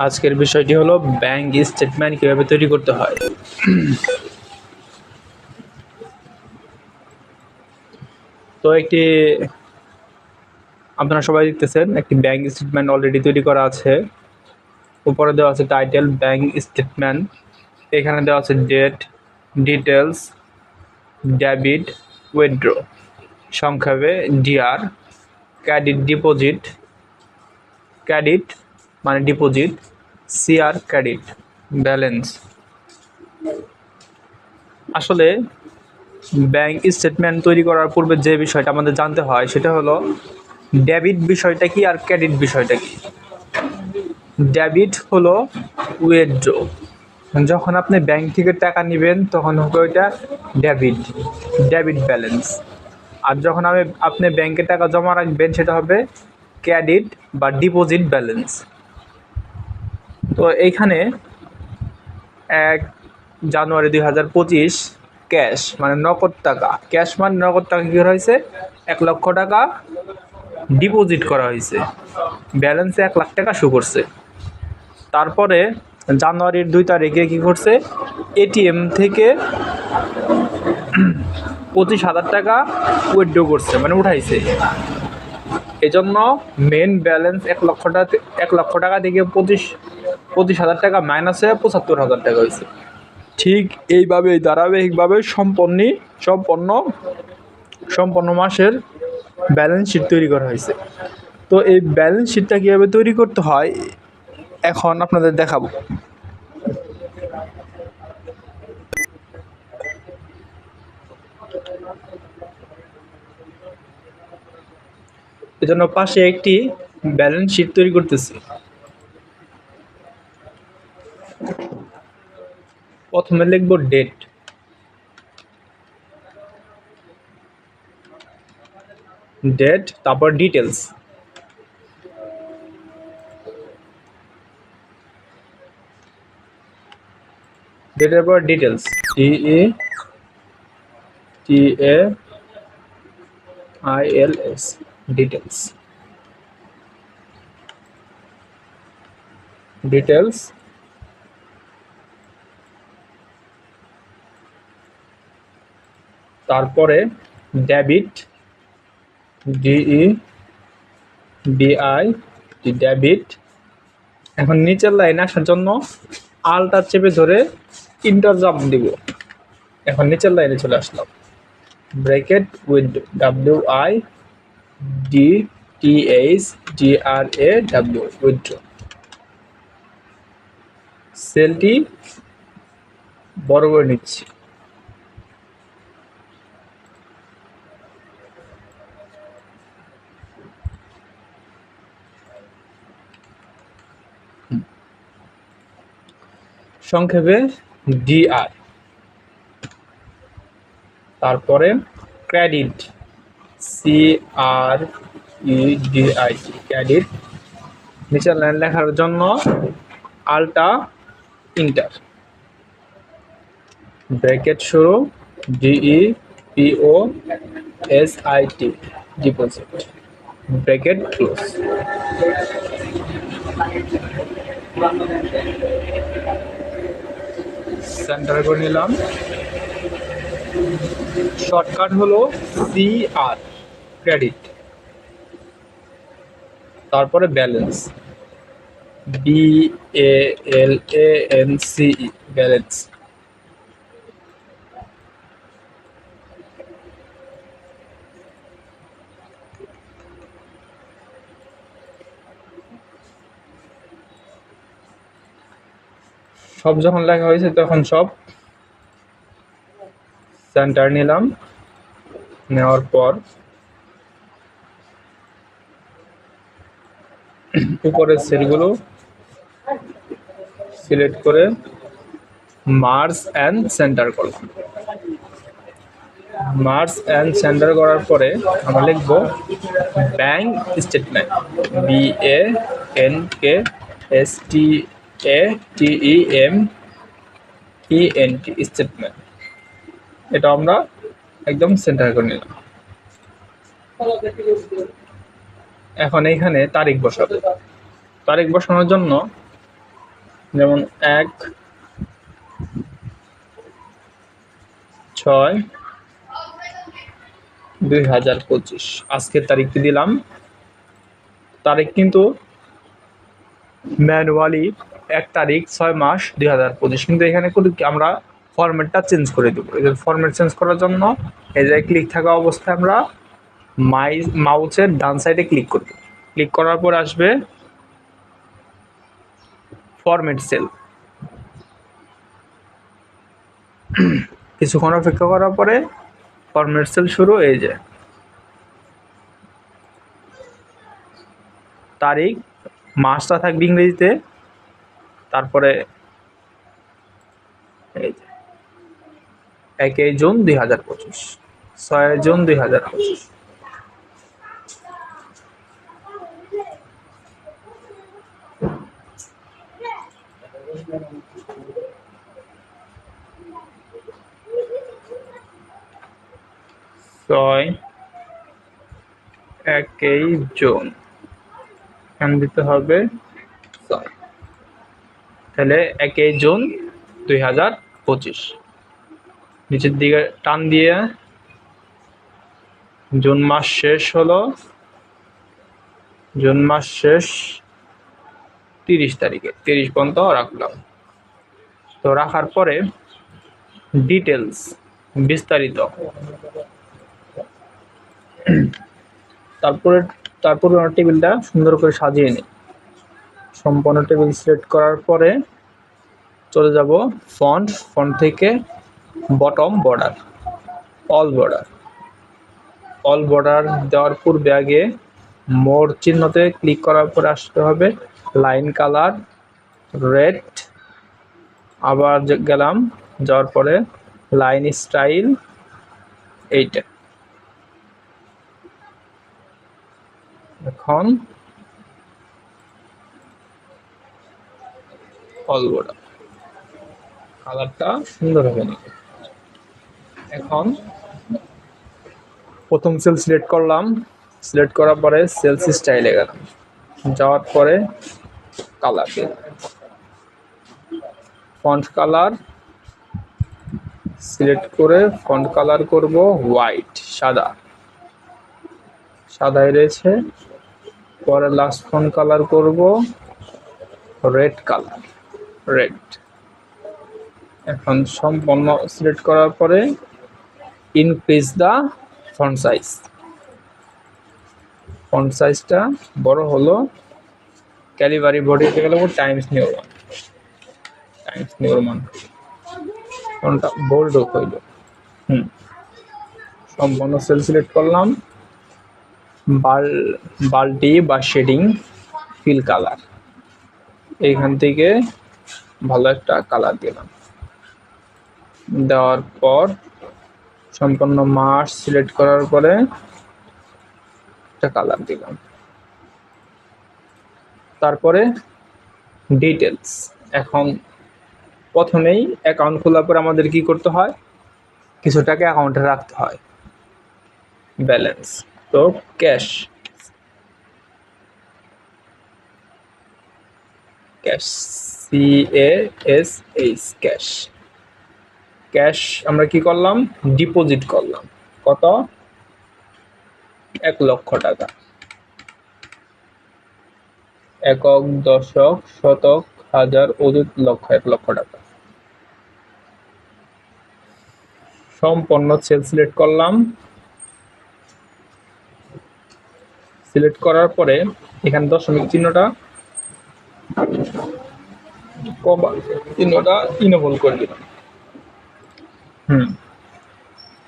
আজকের বিষয়টি হলো ব্যাংক স্টেটমেন্ট কিভাবে তৈরি করতে হয়। তো আপনারা সবাই দেখতেছেন একটি ব্যাংক স্টেটমেন্ট অলরেডি তৈরি করা আছে। উপরে দেওয়া আছে টাইটেল ব্যাংক স্টেটমেন্ট, এখানে দেওয়া আছে ডেট, ডিটেলস, ডেবিট, উইথড্র, সংক্ষেপে ডিআর, ক্রেডিট ডিপোজিট, ক্রেডিট মানে ডিপোজিট, সিআর ক্রেডিট, ব্যালেন্স। আসলে ব্যাংক স্টেটমেন্ট তৈরি করার পূর্বে যে বিষয়টা আমাদের জানতে হয় সেটা হলো ডেবিট বিষয়টা কি আর ক্রেডিট বিষয়টা কি। ডেবিট হলো উইথড্র, যখন আপনি ব্যাংক থেকে টাকা নেবেন তখন হবে ওইটা ডেবিট ব্যালেন্স। আর যখন আপনি ব্যাংকে টাকা জমা রাখবেন সেটা হবে ক্রেডিট বা ডিপোজিট ব্যালেন্স। তো এইখানে 1 জানুয়ারি 2025 ক্যাশ মানে নগদ টাকা, ক্যাশ মানে নগদ টাকা কী করা হয়েছে, 1 লক্ষ টাকা ডিপোজিট করা হয়েছে, ব্যালেন্সে 1 লাখ টাকা শো করছে। তারপরে জানুয়ারির 2 তারিখে কী করছে, এটিএম থেকে 25,000 টাকা উইথড্র করছে মানে উঠাইছে। এই জন্য মেন ব্যালেন্স 1 লক্ষ টাকা থেকে 25,000 টাকা মাইনাস হয়ে 75,000 টাকা হয়েছে। ঠিক এইভাবেই ধারাবাহিকভাবে সম্পন্ন মাসের ব্যালেন্স শিট তৈরি করা হয়েছে। তো এই ব্যালেন্স শিটটা কীভাবে তৈরি করতে হয় এখন আপনাদের দেখাবো। এজন্য পাশে একটি ব্যালেন্স শিট তৈরি করতেছি। প্রথমে লিখব ডেট, তারপর ডিটেলস, ডেটের পর ডিটেলস, DETAILS, ডিটেলস। তারপরে ডেবিট, ডেবিট। এখন নিচের লাইন আসার জন্য আলটা চেপে ধরে ইন্টার চাপ দিব। এখন নিচের লাইনে চলে আসলাম, ব্র্যাকেট উইথ WIDTHDRAW উইথড্র। সেলটি বড় করে নিচ্ছি। সংক্ষেপে ডিআর। তারপরে ক্রেডিট, CREDIT, ক্রেডিট। নিচের লাইন লেখার জন্য আলটা ইন্টার, ব্র্যাকেট শুরু, DEPOSIT, deposit, bracket close. Centre করে নিলাম। শর্টকাট হলো CR ক্রেডিট, তারপরে ব্যালেন্স, BALANCE ব্যালেন্স। সব যখন লেখা হয়েছে তখন সব সেন্টার নিলাম। নেওয়ার পর উপরের সেলগুলো সিলেক্ট করে মার্জ অ্যান্ড সেন্টার করলাম। মার্জ অ্যান্ড সেন্টার করার পরে আমরা লিখব ব্যাংক স্টেটমেন্ট, BANKSTATEMENT স্টেটমেন্ট। এটা আমরা একদম সেন্টার করে নিলাম। এখন এইখানে তারিখ বসাবো। তারিখ বসানোর জন্য যেমন 1/6/2025 আজকের তারিখটি দিলাম। তারিখ কিন্তু ম্যানুয়ালি 1/6/2025, কিন্তু এখানে করে আমরা ফরম্যাটটা চেঞ্জ করে দেবো। এই ফরম্যাট চেঞ্জ করার জন্য এই যে ক্লিক থাকা অবস্থায় আমরা মাউসের ডান সাইডে ক্লিক করব। ক্লিক করার পর আসবে ফরম্যাট সেল। কিছুক্ষণ অপেক্ষা করার পরে ফরম্যাট সেল শুরু। এই যে তারিখ, মাসটা থাকবে ইংরেজিতে, তারপরে এই যে 1/6/2025, 6/6/2025। ছয় 1/6 এখানে দিতে হবে 6, তাহলে 1/6/2025। নিচের দিকে টান দিয়ে জুন মাস শেষ হলো, জুন মাস শেষ 30 তারিখে, 30 পর্যন্ত রাখলাম। তো রাখার পরে ডিটেলস, বিস্তারিত, তারপরে টেবিলটা সুন্দর করে সাজিয়ে নিই। সম্পূর্ণ টেবিল সিলেক্ট করার পরে চলে যাব ফন্ট থেকে বটম বর্ডার, অল বর্ডার দেওয়ার পূর্বে আগে মোর চিহ্নতে ক্লিক করার পরে আসতে হবে লাইন কালার রেড, আবার গেলাম, যাওয়ার পরে লাইন স্টাইল এইটা। এখন অল বর্ডার কালারটা সুন্দর হবে না। এখন প্রথম সেল সিলেক্ট করলাম, সিলেক্ট করার পরে সেলস স্টাইলে গেলাম, যাওয়ার পরে কালার ফন্ট কালার সিলেক্ট করে ফন্ট কালার করব হোয়াইট, সাদাই রয়েছে। পরে লাস্ট ফন্ট কালার করব রেড কালার, রেড। এখন সম্পূর্ণ সিলেক্ট করার পরে ইনক্রিজ দ্য ফন্ট সাইজটা বড় হলো। ক্যালিবারি বডিতে গেলে টাইমস নিউ রোমান ফন্টটা বোল্ড হইল। সম্পূর্ণ সেল সিলেক্ট করলাম, বাল্টি বা শেডিং ফিল কালার, এইখান থেকে ভালো একটা কালার দিলাম। দেওয়ার পর সম্পূর্ণ মাস সিলেক্ট করার পরে একটা কালার দিলাম। তারপরে ডিটেলস। এখন প্রথমেই অ্যাকাউন্ট খোলার পর আমাদের কি করতে হয়, কিছু টাকা অ্যাকাউন্টে রাখতে হয়, ব্যালেন্স। তো ক্যাশ ক্যাশ আমরা কি করলাম, ডিপোজিট করলাম। কত? 1 লক্ষ টাকা। একক, দশক, শতক, হাজার, অযুত, লক্ষ, 1 লক্ষ টাকা। সম্পূর্ণ সেল সিলেক্ট করলাম। সিলেক্ট করার পরে এখানে দশমিক চিহ্নটা ইনেবল করে দিলাম।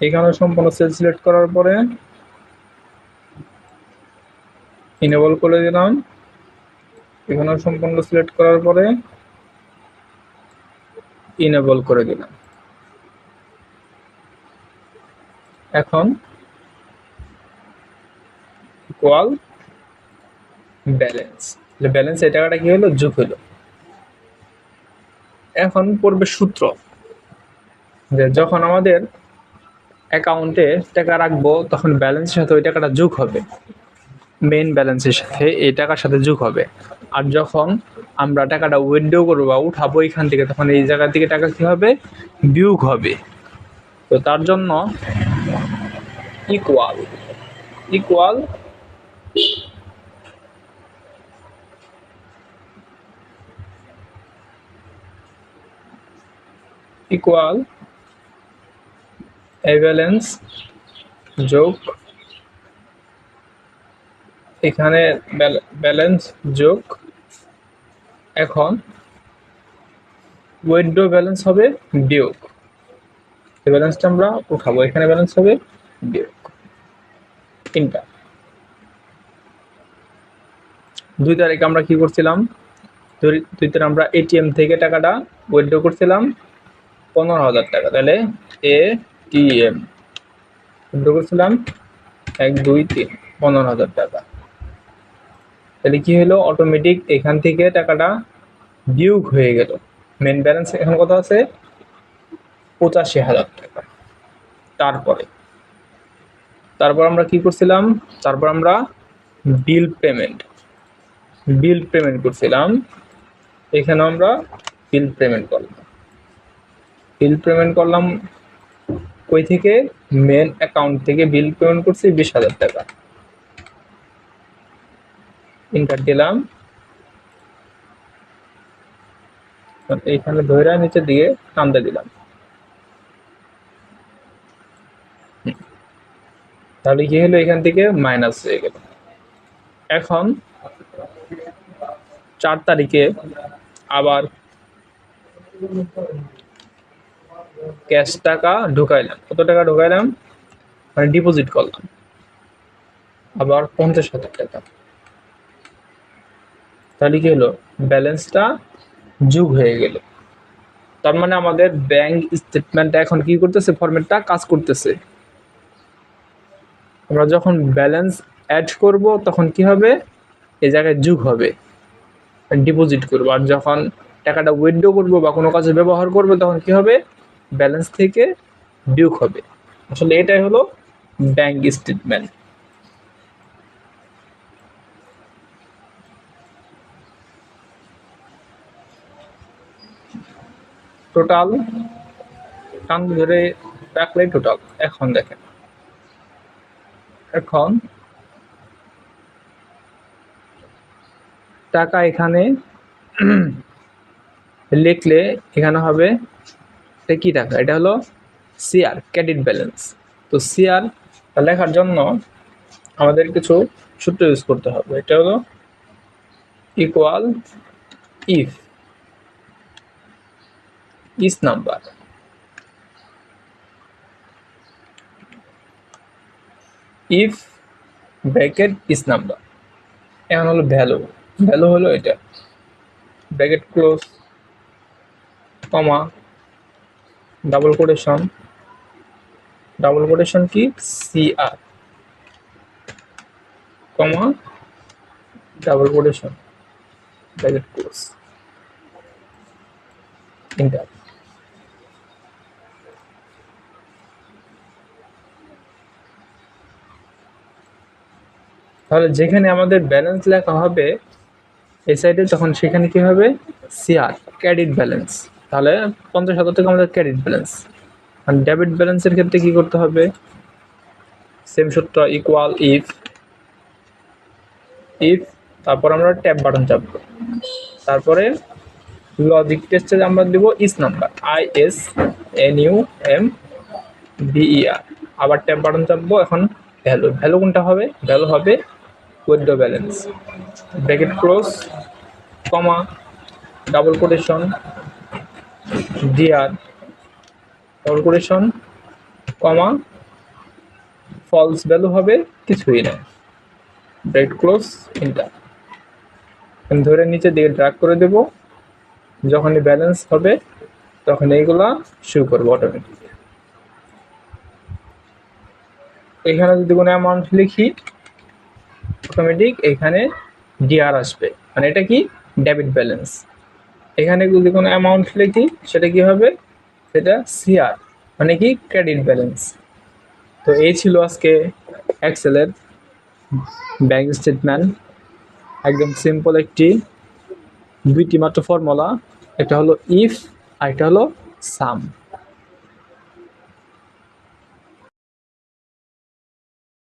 এখানে সম্পূর্ণ সেল সিলেক্ট করার পরে ইনেবল করে দিলাম। এখানে সম্পূর্ণ সিলেক্ট করার পরে ইনেবল করে দিলাম। এখন ইকুয়াল ব্যালেন্স, এই টাকাটা কি হলো, যোগ হলো। এখন পড়বে সূত্র, যে যখন আমাদের অ্যাকাউন্টে টাকা রাখবো তখন ব্যালেন্সের সাথে ওই টাকাটা যোগ হবে, মেইন ব্যালেন্সের সাথে এই টাকার সাথে যোগ হবে। আর যখন আমরা টাকাটা উইথড্র করবো বা উঠাবো এখান থেকে, তখন এই জায়গা থেকে টাকা কী হবে, বিয়োগ হবে। তো তার জন্য ইকুয়াল ইকুয়াল ইকুয়াল ব্যালেন্স যোগ এখানে ব্যালেন্স যোগ, এখন উইথড্র ব্যালেন্স হবে বিয়োগ, এই ব্যালেন্সটা আমরা উঠাবো, এখানে ব্যালেন্স হবে বিয়োগ। তিনটা 2 তারিখে আমরা কি করছিলাম, 2 তারিখে আমরা এটিএম থেকে টাকাটা উইথড্র করছিলাম 15,000 টাকা, তাহলে এটিএম উইথড্র করছিলাম 1 2 3 15,000 টাকা। তাহলে কি হলো, অটোমেটিক এখান থেকে টাকাটা বিয়োগ হয়ে গেল। মেন ব্যালেন্স এখন কত আছে, 85,000 টাকা। তারপর আমরা কি করছিলাম, তারপর আমরা বিল পেমেন্ট করছিলাম, এখানে আমরা বিল পেমেন্ট করলাম কই থেকে, মেন অ্যাকাউন্ট থেকে বিল পেমেন্ট করছি 20,000 টাকা। ইন্টার দিলাম, এইখানে ধরে নিচে দিয়ে টানতে দিলাম, তাহলে কি হলো, এখান থেকে মাইনাস হয়ে গেল। এখন 4 তারিখে আবার ক্যাশ টাকা ঢুকাইলাম, কত টাকা ঢুকাইলাম, মানে ডিপোজিট করলাম আবার 50,000 টাকা। তাহলে কি হলো, ব্যালেন্সটা যোগ হয়ে গেল। তার মানে আমাদের ব্যাংক স্টেটমেন্টটা এখন কি করতেছে, ফরম্যাটটা কাজ করতেছে। আমরা যখন ব্যালেন্স অ্যাড করব তখন কি হবে, এই জায়গায় যোগ হবে, ডিপোজিট করবো, আর যখন টাকাটা উইথড্র করবো বা কোনো কাজে ব্যবহার করবো তখন কি হবে, ব্যালেন্স থেকে বিয়োগ হবে। আসলে এটাই হলো ব্যাংক স্টেটমেন্ট। টোটাল টান ধরে রাখলে টোটাল, এখন দেখেন, এখন টাকা এখানে লিখলে এখানে হবে, এটা কি টাকা, এটা হলো সিআর, ক্রেডিট ব্যালেন্স। তো সিআর লেখার জন্য আমাদের কিছু সূত্র ইউজ করতে হবে। এটা হলো equal is number, if bracket is number, এখন হলো ভ্যালু হলো এটা, bracket close, comma, double quotation কি, CR, comma, double quotation, bracket close, enter. তাহলে যেখানে আমাদের ব্যালেন্স লেখা হবে এই সাইডে, তখন সেখানে কি হবে, সিআর, ক্রেডিট ব্যালেন্স। তাহলে 50,000 টাকা আমাদের ক্রেডিট ব্যালেন্স। আর ডেবিট ব্যালেন্সের ক্ষেত্রে কি করতে হবে, সেম সূত্র, ইকুয়াল ইফ, তারপর আমরা ট্যাব বাটন চাপবো, তারপরে লজিক টেস্টে আমরা দেব ইস নাম্বার, ISNUMBER, আবার ট্যাব বাটন চাপবো। এখন ভ্যালু কোনটা হবে, ভ্যালু হবে withdraw balance, bracket close, comma, double quotation, DR, double quotation, comma, false value হবে কিছুই না, ব্র্যাকেট ক্লোজ, এন্টার। ধরে নিচে দিকে ড্র্যাগ করে দেব, যখনই ব্যালেন্স হবে তখন এইগুলা শো করবো অটোমেটিক। এখানে যদি কোনো অ্যামাউন্ট লিখি অটোমেটিক এখানে ডিআর আসবে, মানে এটা কি, ডেবিট ব্যালেন্স। এখানে যদি কোনো অ্যামাউন্ট লিখি সেটা কি হবে, সেটা সিআর, মানে কি, ক্রেডিট ব্যালেন্স। তো এই ছিল আজকে দুইটি মাত্র ফর্মুলা, একটা হলো ইফ আর একটা হলো সাম।